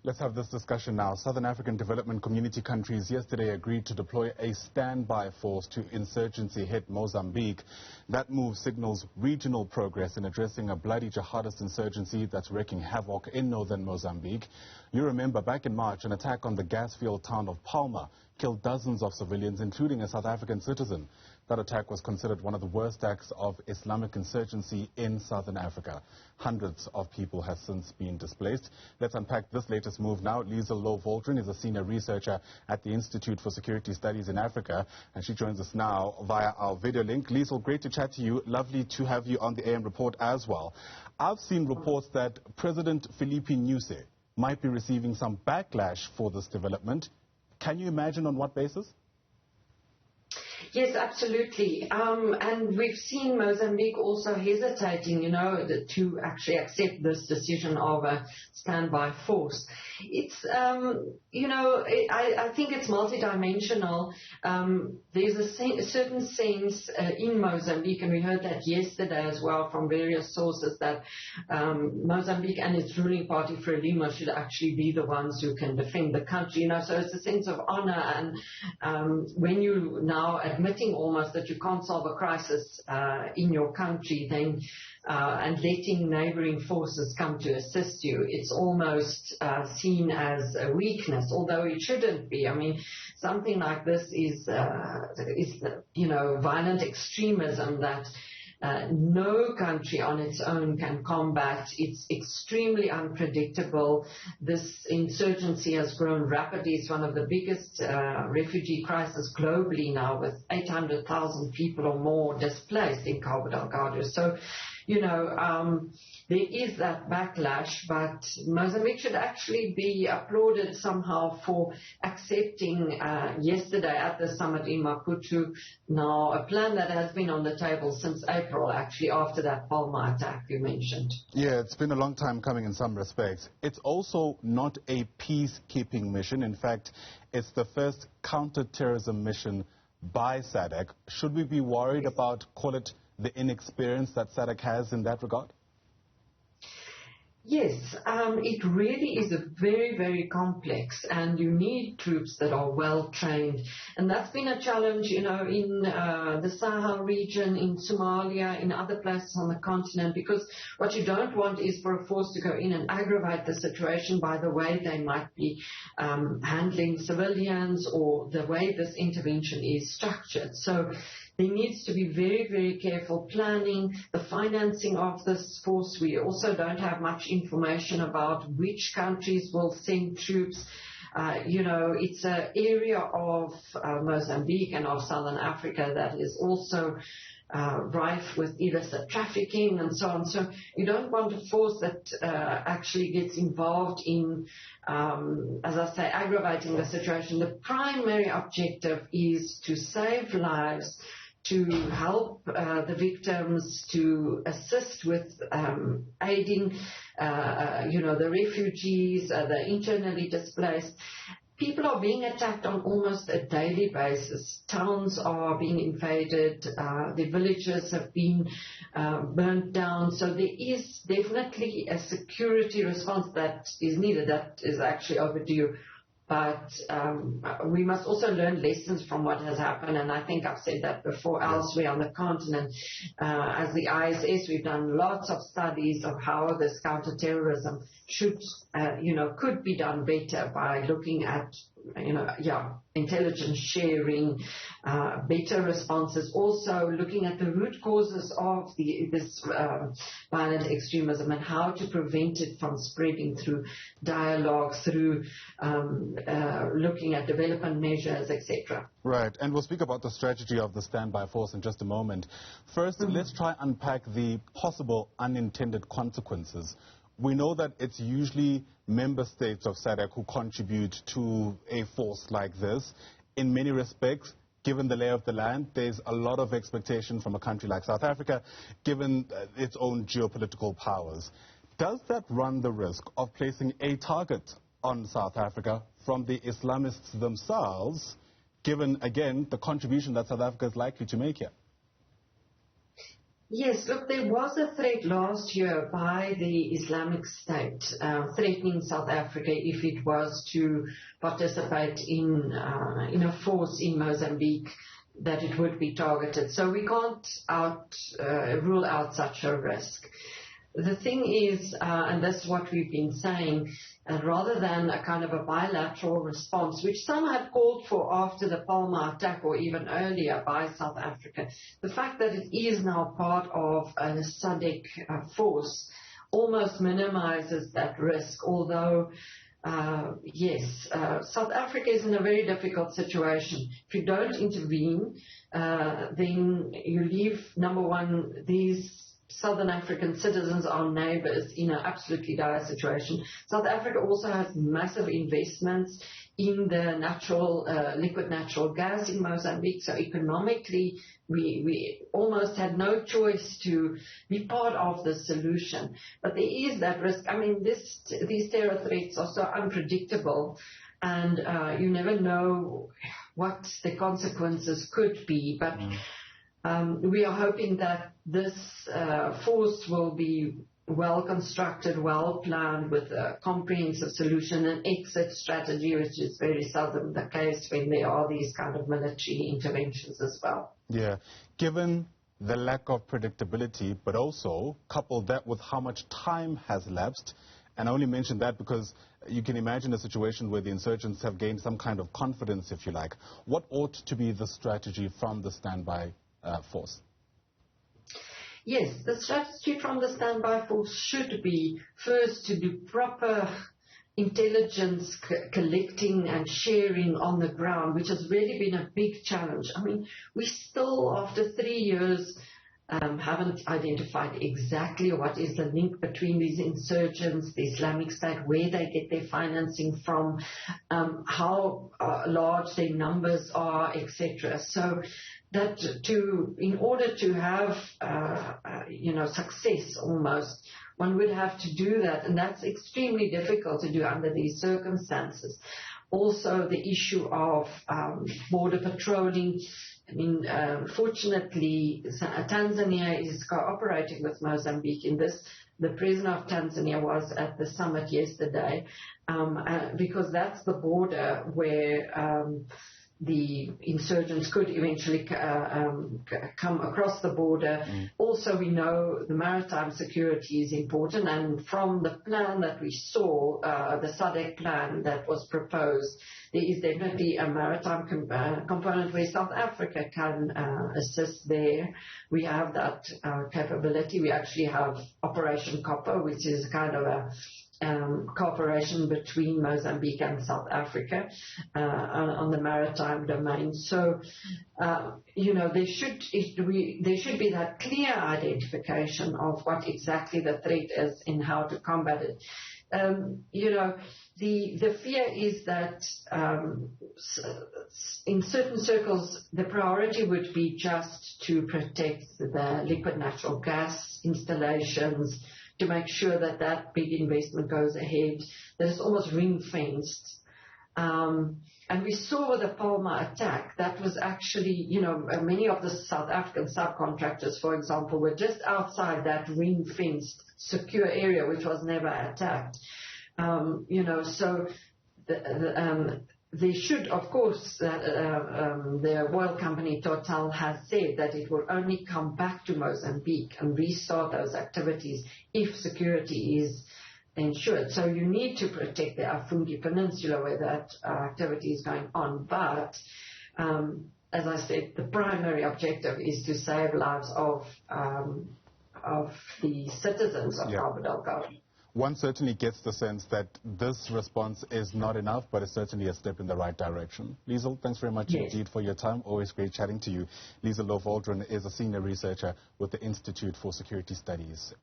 Let's have this discussion now. Southern African development community countries yesterday agreed to deploy a standby force to insurgency-hit Mozambique. That move signals regional progress in addressing a bloody jihadist insurgency that's wreaking havoc in northern Mozambique. You remember back in March, an attack on the gas-field town of Palma killed dozens of civilians, including a South African citizen. That attack was considered one of the worst acts of Islamic insurgency in Southern Africa. Hundreds of people have since been displaced. Let's unpack this latest move now. Liesl Louw-Vaudran is a senior researcher at the Institute for Security Studies in Africa, and she joins us now via our video link. Liesl, great to chat to you. Lovely to have you on the AM report as well. I've seen reports that President Filipe Nyusi might be receiving some backlash for this development. Can you imagine on what basis? Yes, absolutely. And we've seen Mozambique also hesitating, to actually accept this decision of a standby force. It's, I think it's multidimensional. There's a certain sense in Mozambique, and we heard that yesterday as well from various sources, that Mozambique and its ruling party, Frelimo, should actually be the ones who can defend the country. So it's a sense of honor, and when you now admitting almost that you can't solve a crisis in your country, then and letting neighboring forces come to assist you, it's almost seen as a weakness, although it shouldn't be. I mean, something like this is violent extremism that no country on its own can combat. It's extremely unpredictable. This insurgency has grown rapidly. It's one of the biggest refugee crises globally now, with 800,000 people or more displaced in Cabo Delgado. So, there is that backlash, but Mozambique should actually be applauded somehow for accepting yesterday at the summit in Maputo now a plan that has been on the table since April, actually, after that Palma attack you mentioned. Yeah, it's been a long time coming in some respects. It's also not a peacekeeping mission. In fact, it's the first counter-terrorism mission by SADC. Should we be worried about, call it, the inexperience that SADC has in that regard? Yes, it really is a very, very complex, and you need troops that are well trained. And that's been a challenge, in the Sahel region, in Somalia, in other places on the continent, because what you don't want is for a force to go in and aggravate the situation by the way they might be handling civilians or the way this intervention is structured. So there needs to be very, very careful planning, the financing of this force. We also don't have much information about which countries will send troops. It's an area of Mozambique and of Southern Africa that is also rife with illicit trafficking and so on. So you don't want a force that actually gets involved in, as I say, aggravating the situation. The primary objective is to save lives, to help the victims, to assist with aiding, the refugees, the internally displaced. People are being attacked on almost a daily basis. Towns are being invaded. The villages have been burnt down. So there is definitely a security response that is needed, that is actually overdue. But we must also learn lessons from what has happened, and I think I've said that before elsewhere on the continent. As the ISS, we've done lots of studies of how this counterterrorism could be done better by looking at, intelligence sharing, better responses, also looking at the root causes of this violent extremism and how to prevent it from spreading through dialogue, through looking at development measures, etc. Right, and we'll speak about the strategy of the standby force in just a moment. First, let's try and unpack the possible unintended consequences. We know that it's usually member states of SADC who contribute to a force like this. In many respects, given the lay of the land, there's a lot of expectation from a country like South Africa, given its own geopolitical powers. Does that run the risk of placing a target on South Africa from the Islamists themselves, given, again, the contribution that South Africa is likely to make here? Yes, look, there was a threat last year by the Islamic State threatening South Africa if it was to participate in a force in Mozambique, that it would be targeted. So we can't rule out such a risk. The thing is, and that's what we've been saying, rather than a kind of a bilateral response, which some had called for after the Palma attack or even earlier by South Africa, the fact that it is now part of a SADC force almost minimizes that risk, although yes, South Africa is in a very difficult situation. If you don't intervene, then you leave, number one, these Southern African citizens, our neighbors, in an absolutely dire situation. South Africa also has massive investments in the liquid natural gas in Mozambique. So economically, we almost had no choice to be part of the solution. But there is that risk. I mean, these terror threats are so unpredictable, and you never know what the consequences could be. But we are hoping that this force will be well constructed, well planned, with a comprehensive solution and exit strategy, which is very seldom the case when there are these kind of military interventions as well. Yeah. Given the lack of predictability, but also couple that with how much time has elapsed, and I only mention that because you can imagine a situation where the insurgents have gained some kind of confidence, if you like. What ought to be the strategy from the standby force? Yes, the strategy from the standby force should be first to do proper intelligence collecting and sharing on the ground, which has really been a big challenge. I mean, we still, after 3 years, haven't identified exactly what is the link between these insurgents, the Islamic State, where they get their financing from, how large their numbers are, etc. So that in order to have, success almost, one would have to do that, and that's extremely difficult to do under these circumstances. Also, the issue of border patrolling. I mean, fortunately, Tanzania is cooperating with Mozambique in this. The president of Tanzania was at the summit yesterday, because that's the border where the insurgents could eventually come across the border. Also, we know the maritime security is important, and from the plan that we saw, the SADC plan that was proposed, there is definitely a maritime component where South Africa can assist there. We have that capability. We actually have Operation Copper, which is kind of a cooperation between Mozambique and South Africa on the maritime domain. So, there should be that clear identification of what exactly the threat is and how to combat it. The fear is that in certain circles, the priority would be just to protect the liquid natural gas installations, to make sure that that big investment goes ahead, that it's almost ring-fenced. And we saw with the Palma attack, that was actually, many of the South African subcontractors, for example, were just outside that ring-fenced, secure area, which was never attacked. So they should, of course, the oil company Total has said that it will only come back to Mozambique and restart those activities if security is ensured. So you need to protect the Afundi Peninsula where that activity is going on. But as I said, the primary objective is to save lives of the citizens of Cabo Delgado. One certainly gets the sense that this response is not enough, but it's certainly a step in the right direction. Liesl, thanks very much indeed for your time. Always great chatting to you. Liesl Louw-Vaudran is a senior researcher with the Institute for Security Studies.